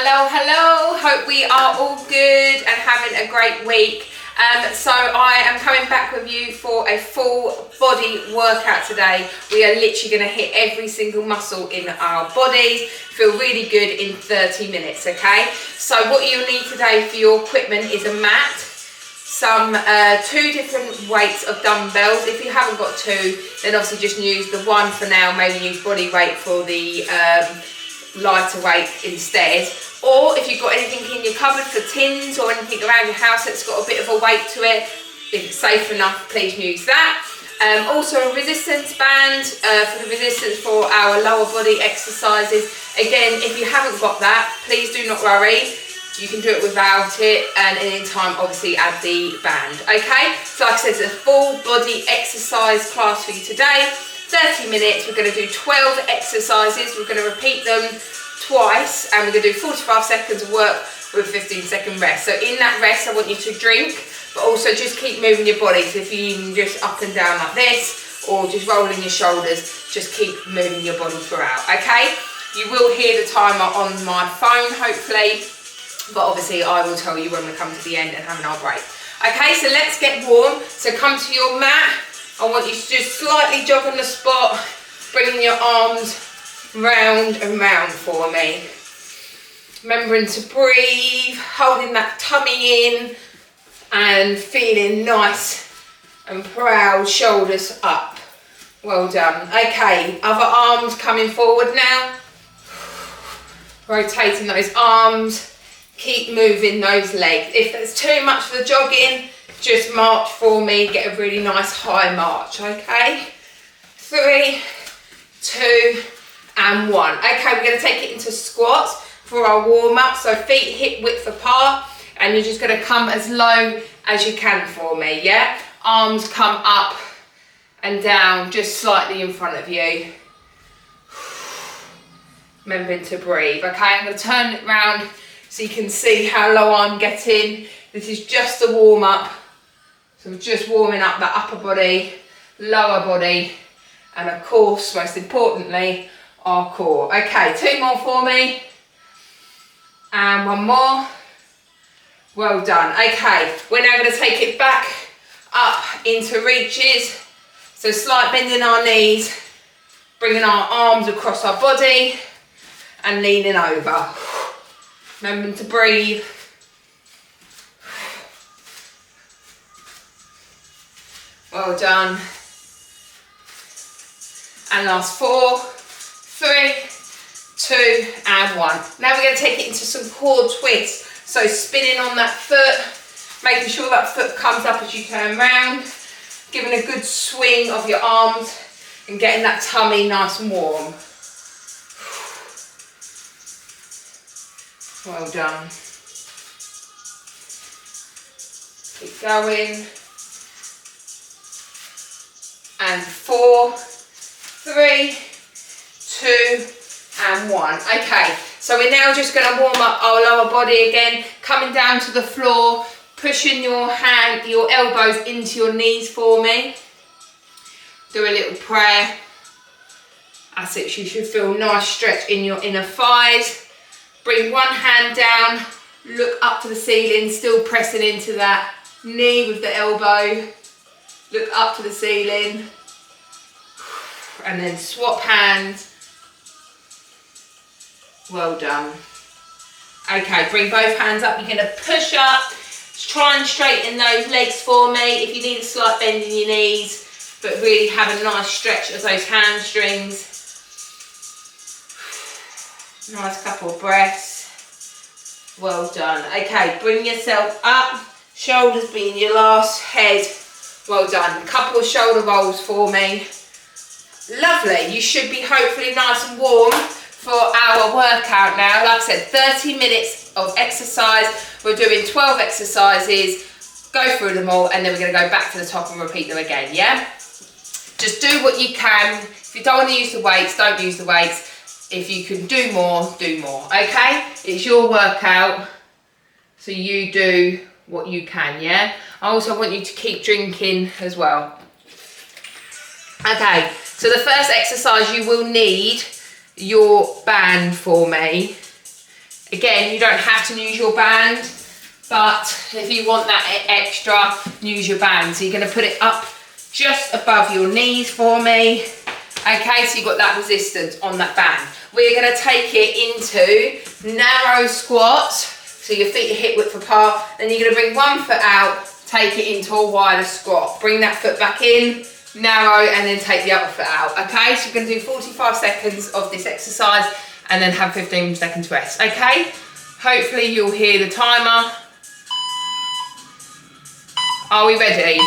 Hello, hope we are all good and having a great week. So I am coming back with you for a full body workout today. We are literally going to hit every single muscle in our bodies, feel really good in 30 minutes, okay? So what you'll need today for your equipment is a mat, some 2 different weights of dumbbells. If you haven't got 2, then obviously just use the 1 for now, maybe use body weight for the lighter weight instead. Or if you've got anything in your cupboard for tins or anything around your house that's got a bit of a weight to it, if it's safe enough, please use that. Also a resistance band for the resistance for our lower body exercises. Again, if you haven't got that, please do not worry. You can do it without it, and in time obviously add the band, okay? So like I said, it's a full body exercise class for you today. 30 minutes, we're going to do 12 exercises. We're going to repeat them twice, and we're going to do 45 seconds of work with a 15-second rest. So in that rest, I want you to drink, but also just keep moving your body. So if you even just up and down like this, or just rolling your shoulders, just keep moving your body throughout, okay? You will hear the timer on my phone, hopefully, but obviously I will tell you when we come to the end and having our break. Okay, so let's get warm. So come to your mat. I want you to just slightly jog on the spot, bringing your arms round and round for me. Remembering to breathe, holding that tummy in and feeling nice and proud, shoulders up. Well done. Okay, other arms coming forward now. Rotating those arms. Keep moving those legs. If there's too much for the jogging, just march for me. Get a really nice high march, okay? 3, 2, and 1. Okay, we're going to take it into squats for our warm-up. So feet hip width apart, and you're just going to come as low as you can for me, yeah? Arms come up and down, just slightly in front of you. Remembering to breathe, okay? I'm going to turn it round so you can see how low I'm getting. This is just a warm-up. So we're just warming up that upper body, lower body, and of course, most importantly, our core. Okay, 2 more for me. And 1 more. Well done. Okay, we're now going to take it back up into reaches. So slight bend in our knees, bringing our arms across our body and leaning over. Remembering to breathe. Well done. And last 4, 3, 2, and 1. Now we're going to take it into some core twists. So spinning on that foot, making sure that foot comes up as you turn round, giving a good swing of your arms and getting that tummy nice and warm. Well done. Keep going. And 4, 3, 2, and 1. Okay, so we're now just going to warm up our lower body again, coming down to the floor, pushing your elbows into your knees for me. Do a little prayer. That's it, you should feel a nice stretch in your inner thighs. Bring one hand down, look up to the ceiling, still pressing into that knee with the elbow. Look up to the ceiling. And then swap hands. Well done. Okay, bring both hands up. You're going to push up. Try and straighten those legs for me. If you need a slight bend in your knees, but really have a nice stretch of those hamstrings. Nice couple of breaths. Well done. Okay, bring yourself up. Shoulders being your last, head. Well done. Couple of shoulder rolls for me. Lovely. You should be hopefully nice and warm for our workout now. Like I said, 30 minutes of exercise. We're doing 12 exercises. Go through them all, and then we're going to go back to the top and repeat them again, yeah? Just do what you can. If you don't want to use the weights, don't use the weights. If you can do more, okay? It's your workout, so you do what you can, yeah? I also want you to keep drinking as well. Okay, so the first exercise, you will need your band for me. Again, you don't have to use your band, but if you want that extra, use your band. So you're going to put it up just above your knees for me. Okay, so you've got that resistance on that band. We're going to take it into narrow squats, so your feet are hip width apart. Then you're going to bring one foot out, take it into a wider squat. Bring that foot back in, narrow, and then take the other foot out. Okay, so you're going to do 45 seconds of this exercise and then have 15 seconds rest. Okay, hopefully you'll hear the timer. Are we ready?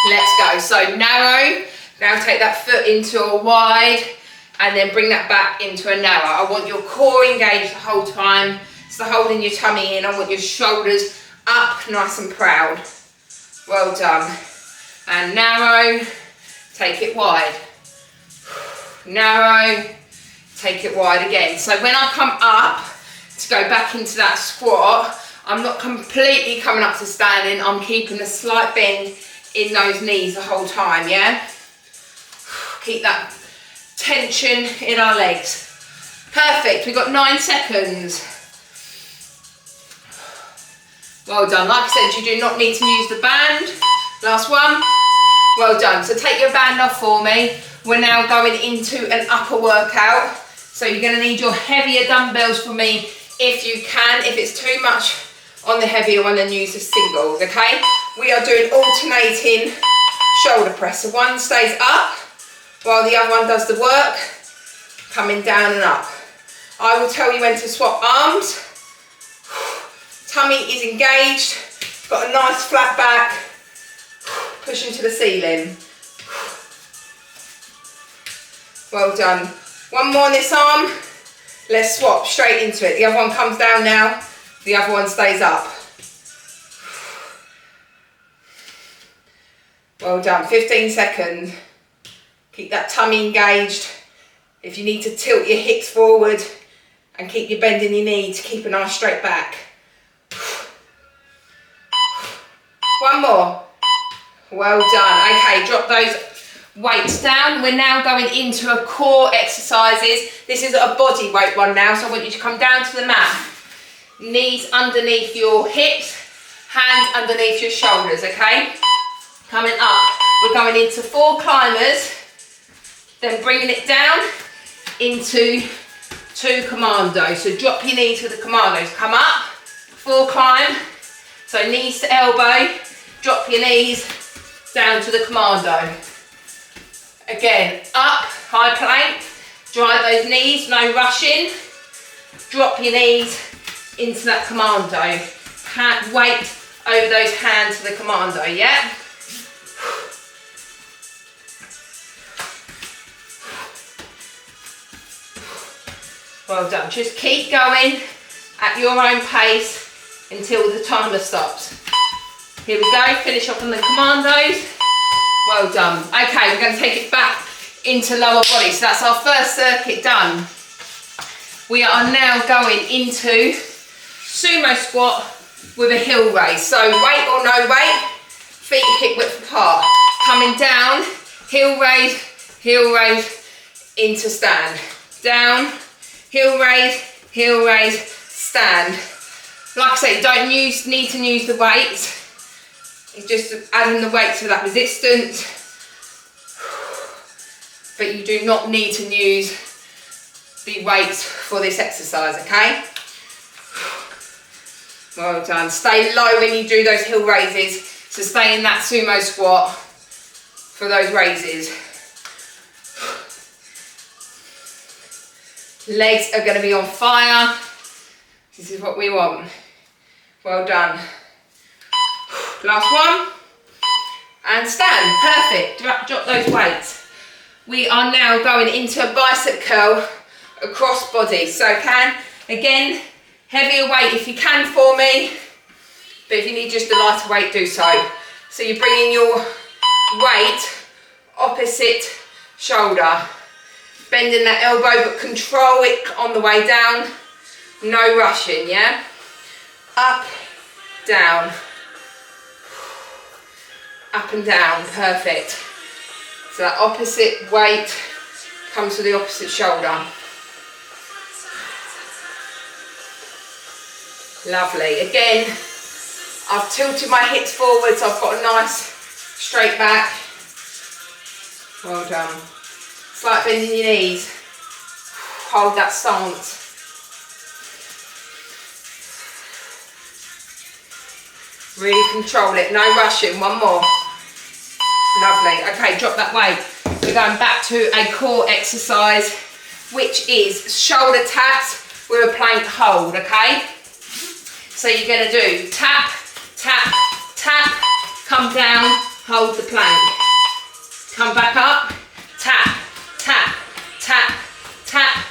Let's go. So narrow, now take that foot into a wide and then bring that back into a narrow. I want your core engaged the whole time, so holding your tummy in. I want your shoulders up, nice and proud. Well done. And narrow, take it wide. Narrow, take it wide again. So when I come up to go back into that squat, I'm not completely coming up to standing. I'm keeping a slight bend in those knees the whole time, yeah? Keep that tension in our legs. Perfect, we've got 9 seconds. Well done. Like I said, you do not need to use the band. Last one. Well done. So take your band off for me. We're now going into an upper workout. So you're going to need your heavier dumbbells for me if you can. If it's too much on the heavier one, then use the singles, okay? We are doing alternating shoulder press. So one stays up while the other one does the work, coming down and up. I will tell you when to swap arms. Tummy is engaged, got a nice flat back, pushing to the ceiling. Well done. One more on this arm. Let's swap straight into it. The other one comes down now, the other one stays up. Well done, 15 seconds. Keep that tummy engaged. If you need to tilt your hips forward and keep your bend in your knee to keep a nice straight back. One more. Well done. Okay, drop those weights down. We're now going into a core exercises. This is a body weight one now, so I want you to come down to the mat. Knees underneath your hips, hands underneath your shoulders, okay? Coming up, we're going into 4 climbers, then bringing it down into 2 commandos. So drop your knees for the commandos. Come up, 4 climb, so knees to elbow, drop your knees down to the commando. Again, up, high plank, drive those knees, no rushing, drop your knees into that commando. Weight over those hands to the commando, yeah? Well done. Just keep going at your own pace until the timer stops. Here we go, finish off on the commandos. Well done. Okay, we're going to take it back into lower body. So that's our first circuit done. We are now going into sumo squat with a heel raise. So weight or no weight, feet hip width apart. Coming down, heel raise, into stand. Down, heel raise, stand. Like I say, you don't need to use the weights. It's just adding the weight to that resistance. But you do not need to use the weights for this exercise, okay? Well done. Stay low when you do those heel raises. So stay in that sumo squat for those raises. Legs are going to be on fire. This is what we want. Well done. Last one. And stand. Perfect. Drop those weights. We are now going into a bicep curl across body. So again, heavier weight if you can for me. But if you need just a lighter weight, do so. So you're bringing your weight opposite shoulder. Bending that elbow, but control it on the way down. No rushing, yeah? Up, down. Up and down, perfect. So that opposite weight comes to the opposite shoulder. Lovely. Again, I've tilted my hips forward so I've got a nice straight back. Well done. It's like bending your knees. Hold that stance. Really control it, no rushing. One more. Lovely. Okay, drop that weight. We're going back to a core exercise, which is shoulder taps with a plank hold, okay? So you're going to do tap, tap, tap, come down, hold the plank. Come back up, tap, tap, tap, tap,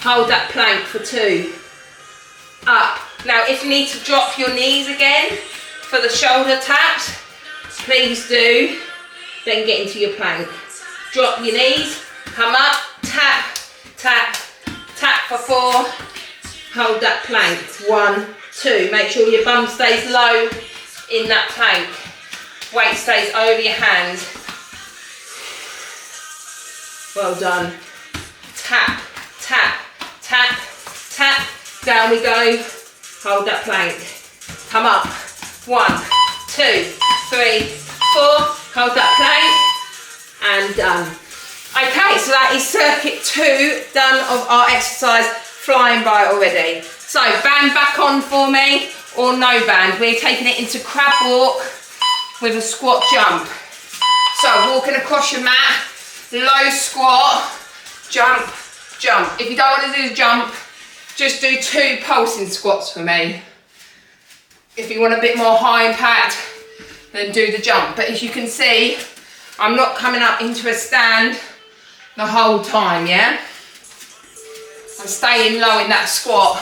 hold that plank for 2. Up. Now if you need to drop your knees again for the shoulder taps, please do. Then get into your plank. Drop your knees, come up, tap, tap, tap for 4. Hold that plank. 1, 2. Make sure your bum stays low in that plank. Weight stays over your hands. Well done. Tap, tap, tap, tap. Down we go. Hold that plank. Come up. 1, 2, 3, 4. Hold that plank. And done. Okay, so that is circuit 2 done of our exercise, flying by already. So band back on for me, or no band. We're taking it into crab walk with a squat jump. So walking across your mat, low squat, jump, jump. If you don't want to do the jump, just do 2 pulsing squats for me. If you want a bit more high impact, then do the jump. But as you can see, I'm not coming up into a stand the whole time, yeah? I'm staying low in that squat.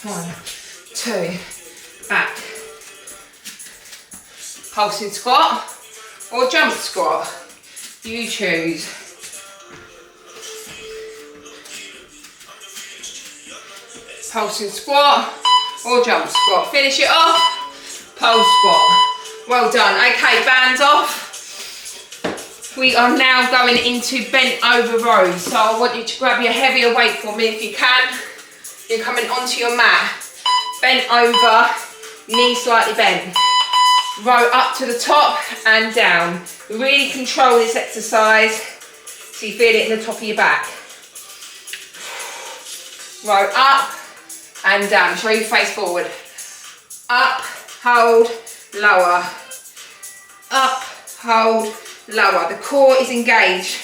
1, 2, back. Pulsing squat or jump squat, you choose. Pulsing squat or jump squat. Finish it off, pulse squat. Well done. Okay, bands off. We are now going into bent over rows. So I want you to grab your heavier weight for me if you can. You're coming onto your mat, bent over, knee slightly bent. Row up to the top and down. Really control this exercise so you feel it in the top of your back. Row up and down. Show your face forward. Up, hold, lower. Up, hold, lower. The core is engaged.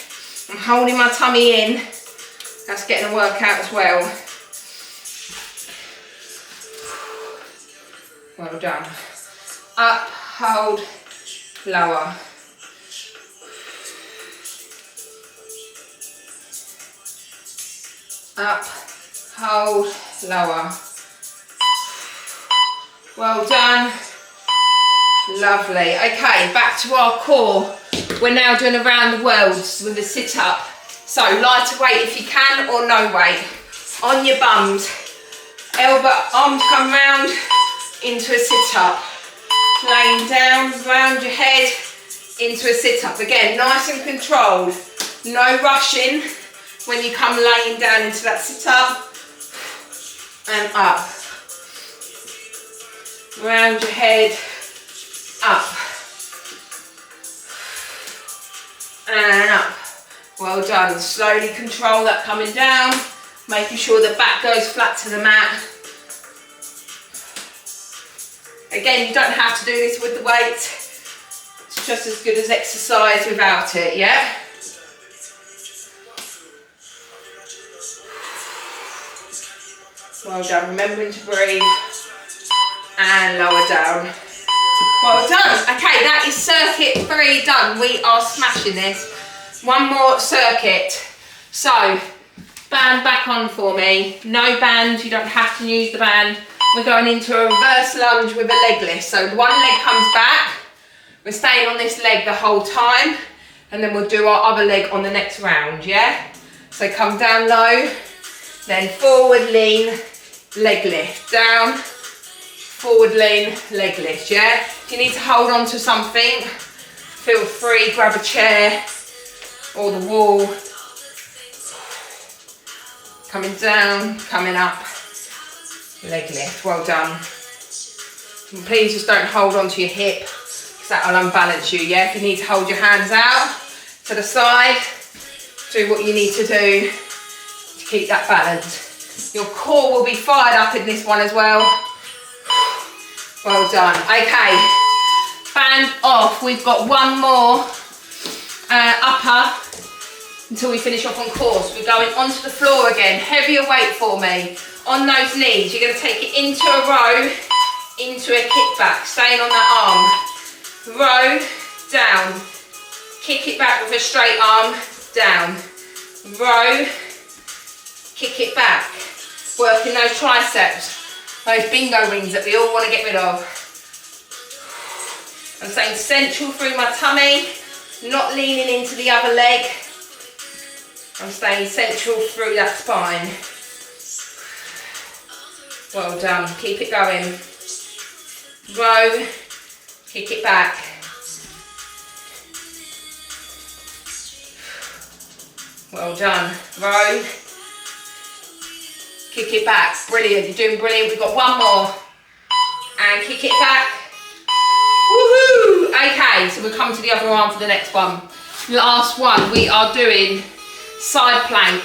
I'm holding my tummy in. That's getting a workout as well. Well done. Up, hold, lower. Up, hold, lower. Well done. Lovely. Okay, back to our core. We're now doing around the worlds with a sit up. So lighter weight if you can, or no weight. On your bums. Elbow, arms come round into a sit up. Laying down, round your head into a sit up. Again, nice and controlled. No rushing when you come laying down into that sit up. And up. Round your head, up. And up. Well done. Slowly control that coming down, making sure the back goes flat to the mat. Again, you don't have to do this with the weight. It's just as good as exercise without it, yeah? Well done. Remembering to breathe. And lower down. Well done. Okay, that is circuit 3 done. We are smashing this. One more circuit. So, band back on for me. No band, you don't have to use the band. We're going into a reverse lunge with a leg lift. So one leg comes back. We're staying on this leg the whole time. And then we'll do our other leg on the next round, yeah? So come down low. Then forward lean, leg lift. Down, forward lean, leg lift, yeah? If you need to hold on to something, feel free, grab a chair or the wall. Coming down, coming up. Leg lift, well done. And please just don't hold onto your hip, because that'll unbalance you, yeah? If you need to hold your hands out to the side, do what you need to do to keep that balance. Your core will be fired up in this one as well. Well done. Okay, band off. We've got one more upper until we finish off on core. So we're going onto the floor again. Heavier weight for me. On those knees, you're going to take it into a row, into a kickback, staying on that arm. Row, down. Kick it back with a straight arm, down. Row, kick it back. Working those triceps. Those bingo rings that we all want to get rid of. I'm staying central through my tummy, not leaning into the other leg. I'm staying central through that spine. Well done, keep it going. Row, kick it back. Well done, row. Kick it back, brilliant, you're doing brilliant. We've got one more. And kick it back. Woohoo! Okay, so we'll come to the other arm for the next one. Last one, we are doing side plank.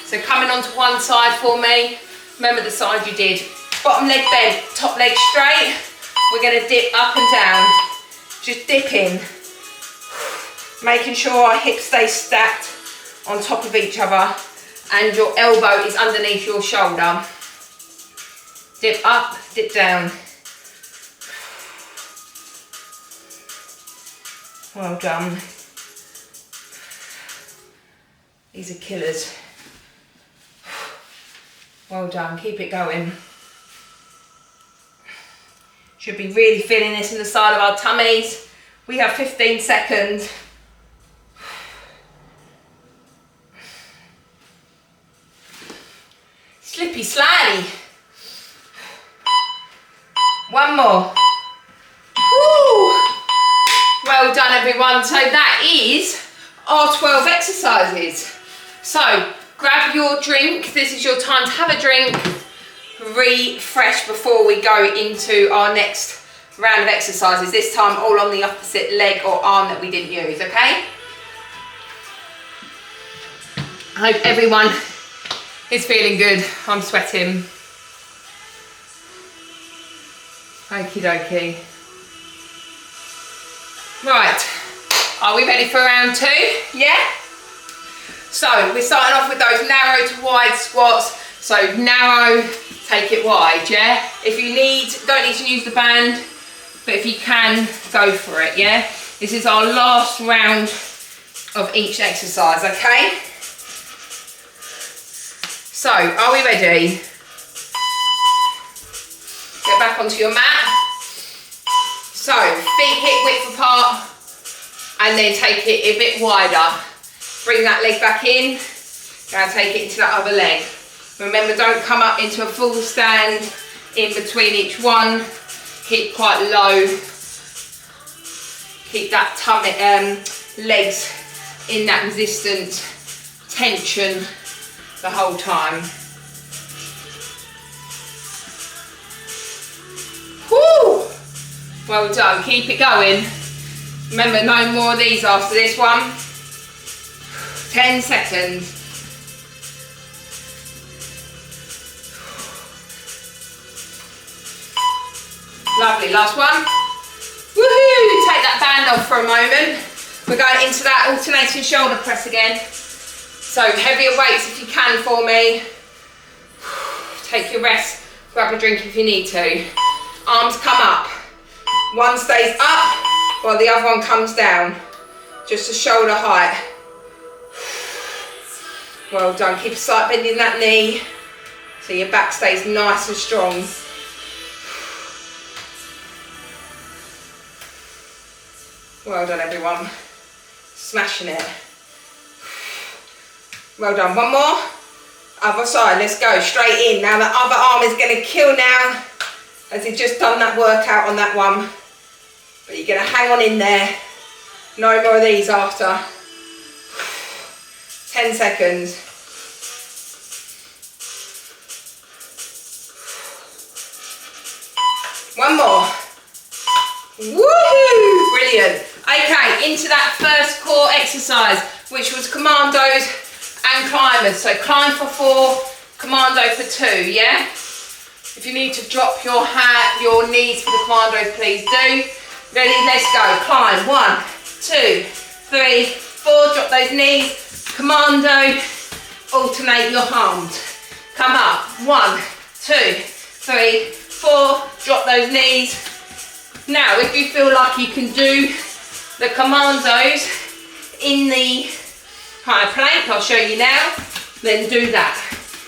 So coming onto one side for me. Remember the side you did. Bottom leg bent, top leg straight. We're gonna dip up and down. Just dipping. Making sure our hips stay stacked on top of each other. And your elbow is underneath your shoulder. Dip up, dip down. Well done. These are killers. Well done, keep it going. Should be really feeling this in the side of our tummies. We have 15 seconds. Slippy slidey. One more. Woo! Well done everyone. So that is our 12 exercises. So grab your drink. This is your time to have a drink. Refresh before we go into our next round of exercises. This time all on the opposite leg or arm that we didn't use, okay? I hope everyone is feeling good. I'm sweating. Okie dokie. Right, are we ready for round two? Yeah? So we're starting off with those narrow to wide squats. So narrow, take it wide, yeah? If you don't need to use the band, but if you can, go for it, yeah? This is our last round of each exercise, okay? So, are we ready? Get back onto your mat. So, feet hip width apart, and then take it a bit wider. Bring that leg back in, now take it into that other leg. Remember, don't come up into a full stand in between each one. Keep quite low. Keep that tummy, legs in that resistant tension the whole time. Woo! Well done, keep it going. Remember, no more of these after this one. 10 seconds. Lovely, last one. Woohoo! Take that band off for a moment. We're going into that alternating shoulder press again. So heavier weights if you can for me. Take your rest, grab a drink if you need to. Arms come up. One stays up while the other one comes down. Just to shoulder height. Well done, keep a slight bend in that knee so your back stays nice and strong. Well done everyone, smashing it. Well done, one more. Other side, let's go, straight in. Now the other arm is gonna kill now, as you've just done that workout on that one. But you're gonna hang on in there. No more of these after. 10 seconds. into that first core exercise, which was commandos and climbers. So climb for 4, commando for 2, yeah? If you need to drop your knees for the commandos, please do. Ready, let's go. Climb, 1, 2, 3, 4, drop those knees. Commando, alternate your arms. Come up, 1, 2, 3, 4, drop those knees. Now, if you feel like you can do the commandos in the high plank, I'll show you now, then do that.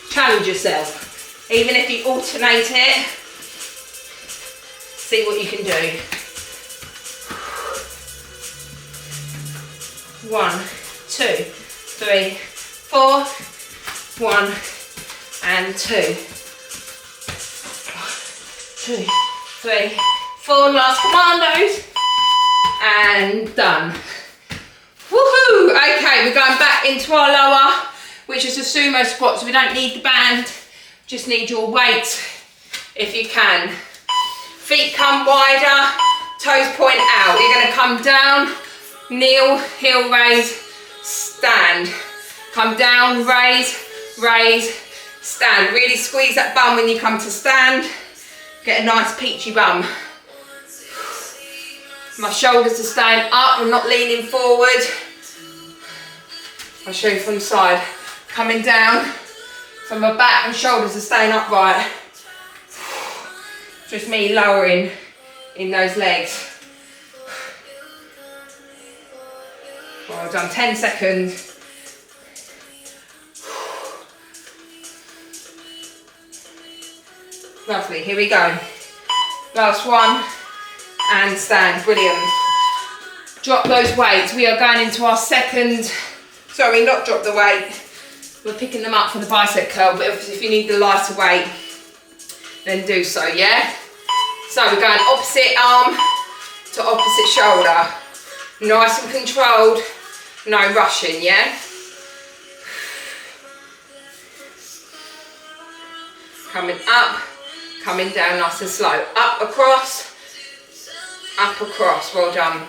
Challenge yourself. Even if you alternate it, see what you can do. 1, 2, 3, 4, 1 and 2. 2, 3, 4, last commandos, and done. Woohoo! Okay, we're going back into our lower, which is a sumo squat, so we don't need the band, just need your weight if you can. Feet come wider, toes point out. You're going to come down, kneel, heel raise, stand. Come down, raise, raise, stand. Really squeeze that bum when you come to stand. Get a nice peachy bum. My shoulders are staying up, I'm not leaning forward. I'll show you from the side. Coming down, so my back and shoulders are staying upright. Just me lowering in those legs. Well done, 10 seconds. Lovely, here we go. Last one, and stand, brilliant. Drop those weights. We are going into our second, sorry, not drop the weight. We're picking them up for the bicep curl, but if you need the lighter weight, then do so, yeah? So we're going opposite arm to opposite shoulder. Nice and controlled, no rushing, yeah? Coming up, coming down nice and slow. Up, across, well done.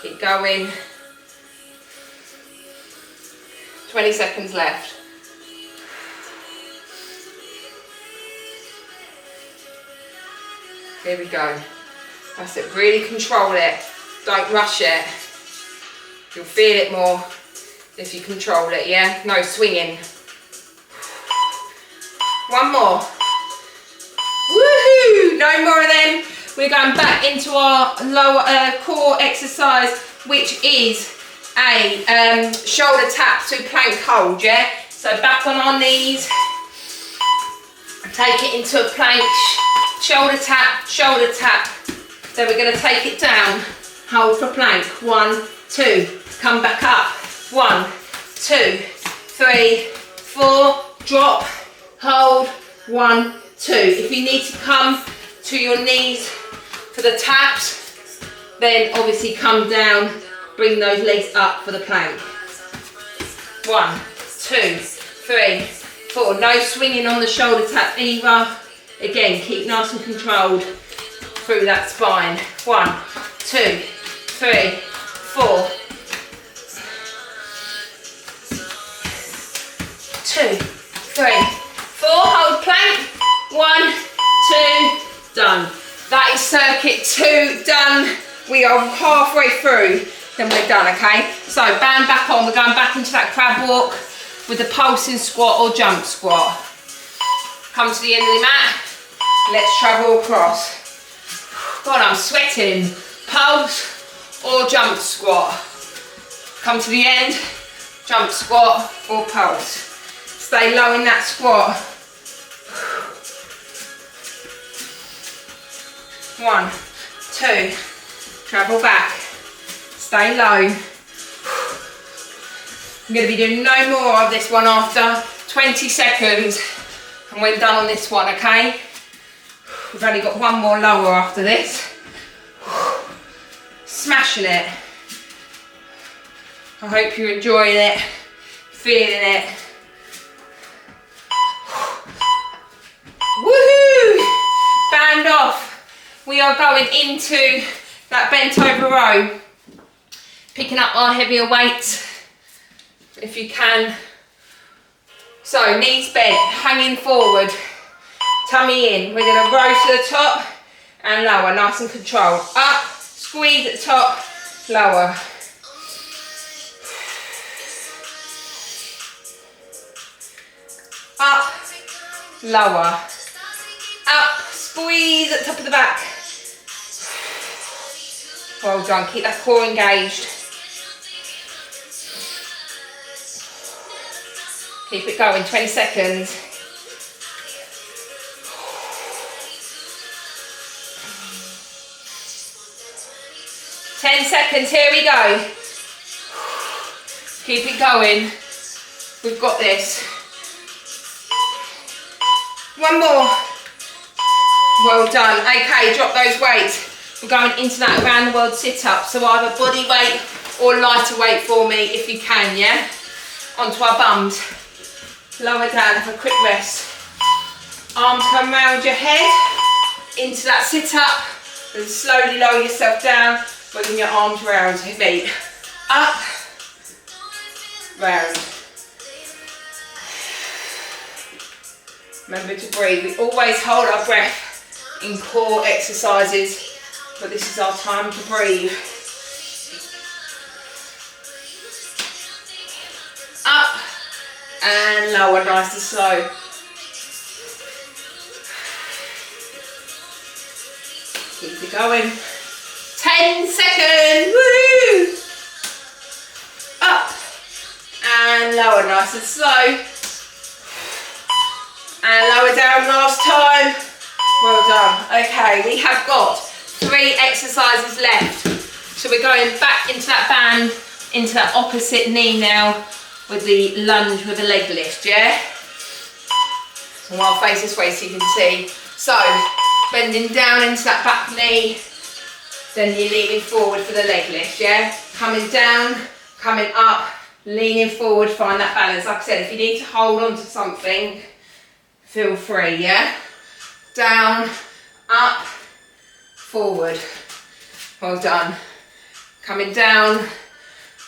Keep going. 20 seconds left. Here we go. That's it, really control it. Don't rush it. You'll feel it more if you control it, yeah? No swinging. One more. Woohoo! No more of them. We're going back into our lower core exercise, which is a shoulder tap to plank hold, yeah? So back on our knees, take it into a plank, shoulder tap, then we're going to take it down, hold for plank, 1, 2, come back up, 1, 2, 3, 4, drop, hold, 1, 2. If you need to come to your knees for the taps, then obviously come down, bring those legs up for the plank. 1, 2, 3, 4. No swinging on the shoulder tap either. Again, keep nice and controlled through that spine. 1, 2, 3, 4. 2, 3, 4. Hold plank. 1, 2, done. That is circuit 2 done. We are halfway through, then we're done, okay? So band back on, we're going back into that crab walk with the pulsing squat or jump squat. Come to the end of the mat, let's travel across. God, I'm sweating. Pulse or jump squat. Come to the end, jump squat or pulse. Stay low in that squat. 1, 2, travel back, stay low. I'm going to be doing no more of this one after 20 seconds and we're done on this one, okay? We've only got one more lower after this. Smashing it. I hope you're enjoying it, feeling it. Woohoo! Band off. we are going into that bent over row, picking up our heavier weights if you can. So knees bent, hanging forward, tummy in. We're going to row to the top and lower, nice and controlled. Up, squeeze at the top, lower. Up, lower. Up, squeeze at the top of the back. Well done, keep that core engaged. Keep it going, 20 seconds. Ten seconds, here we go. Keep it going. We've got this. One more. Well done. Okay, drop those weights. We're going into that around the world sit-up. So either body weight or lighter weight for me if you can, yeah? Onto our bums. Lower down for a quick rest. Arms come round your head. Into that sit-up. And slowly lower yourself down. Bring your arms round your feet. Up. Round. Remember to breathe. We always hold our breath in core exercises, but this is our time to breathe. Up and lower, nice and slow. Keep it going. 10 seconds. Woo! Up and lower, nice and slow. And lower down last time. Well done. Okay, we have got 3 exercises left. So we're going back into that band, into that opposite knee now with the lunge with the leg lift, yeah? So I'll face this way so you can see. So, bending down into that back knee, then you're leaning forward for the leg lift, yeah? Coming down, coming up, leaning forward, find that balance. Like I said, if you need to hold on to something, feel free, yeah? Down, up, forward. Well done. Coming down,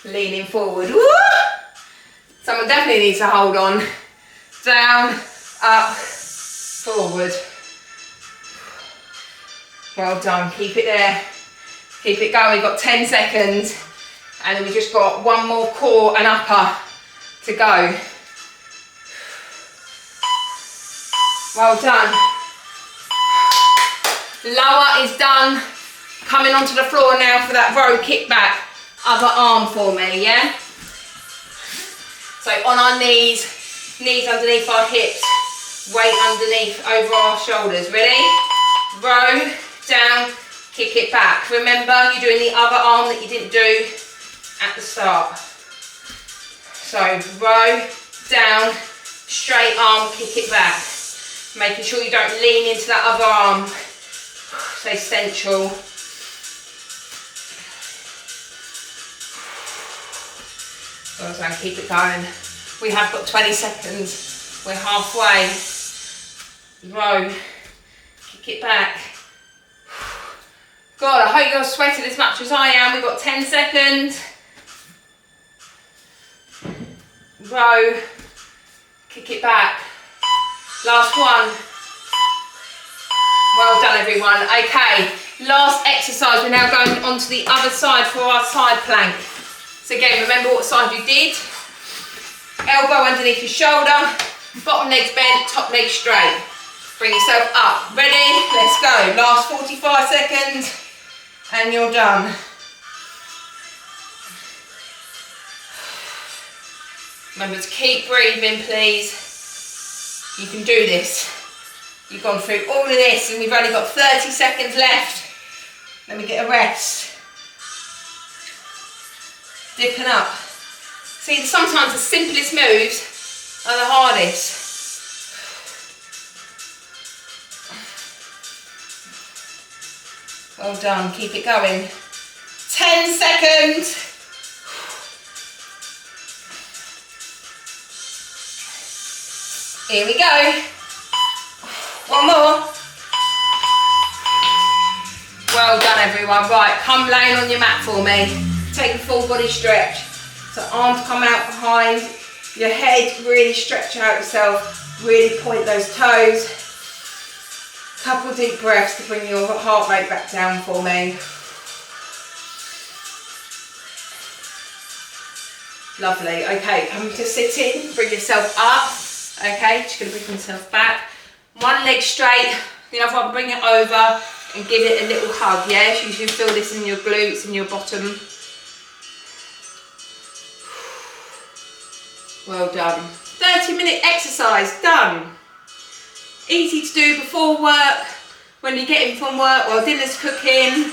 leaning forward. Woo! Someone definitely needs to hold on. Down, up, forward. Well done, keep it there. Keep it going, we've got 10 seconds. And then we just got one more core and upper to go. Well done. Lower is done. Coming onto the floor now for that row kick back. Other arm for me, yeah? So on our knees, knees underneath our hips, weight underneath over our shoulders. Ready? Row, down, kick it back. Remember, you're doing the other arm that you didn't do at the start. So row, down, straight arm, kick it back. Making sure you don't lean into that other arm. Stay central. Well done, keep it going. We have got 20 seconds. We're halfway. Row. Kick it back. God, I hope you're sweating as much as I am. We've got 10 seconds. Row. Kick it back. Last one. Well done, everyone. Okay, last exercise. We're now going on to the other side for our side plank. So again, remember what side you did. Elbow underneath your shoulder, bottom leg's bent, top leg straight. Bring yourself up. Ready? Let's go. Last 45 seconds and you're done. Remember to keep breathing, please. You can do this. You've gone through all of this and we've only got 30 seconds left. Let me get a rest. Dipping up. See, sometimes the simplest moves are the hardest. Well done, keep it going. 10 seconds. Here we go. One more. Well done everyone. Right, come laying on your mat for me. Take a full body stretch. So arms come out behind, your head, really stretch out yourself, really point those toes. Couple deep breaths to bring your heart rate back down for me. Lovely. Okay, come to sitting, bring yourself up. Okay, just gonna bring yourself back. One leg straight, the other one bring it over and give it a little hug, yeah? So you should feel this in your glutes and your bottom. Well done. 30-minute exercise, done. Easy to do before work, when you're getting from work, while dinner's cooking,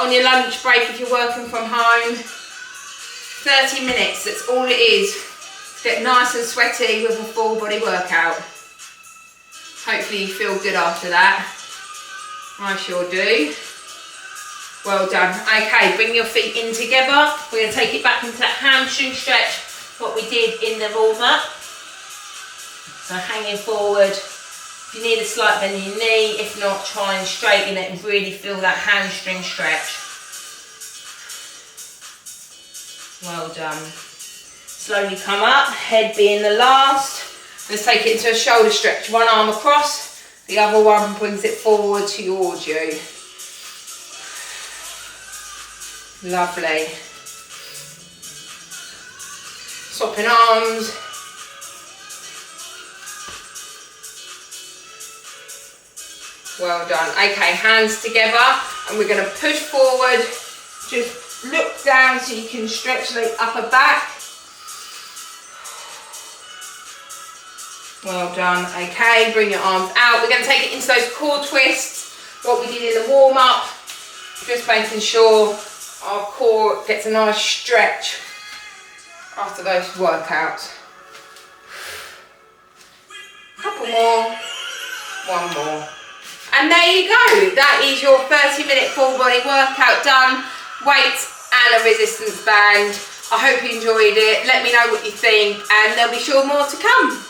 on your lunch break if you're working from home. 30 minutes, that's all it is. Get nice and sweaty with a full body workout. Hopefully you feel good after that. I sure do. Well done. Okay, bring your feet in together. We're going to take it back into that hamstring stretch, what we did in the warm-up. So hanging forward. If you need a slight bend in your knee, if not, try and straighten it and really feel that hamstring stretch. Well done. Slowly come up, head being the last. Let's take it into a shoulder stretch. One arm across, the other one brings it forward towards you. Lovely. Swapping arms. Well done. Okay, hands together and we're going to push forward. Just look down so you can stretch the upper back. Well done. Okay, bring your arms out. We're going to take it into those core twists, what we did in the warm-up. Just making sure our core gets a nice stretch after those workouts. Couple more. One more. And there you go. That is your 30-minute full body workout done. Weights and a resistance band. I hope you enjoyed it. Let me know what you think and there'll be sure more to come.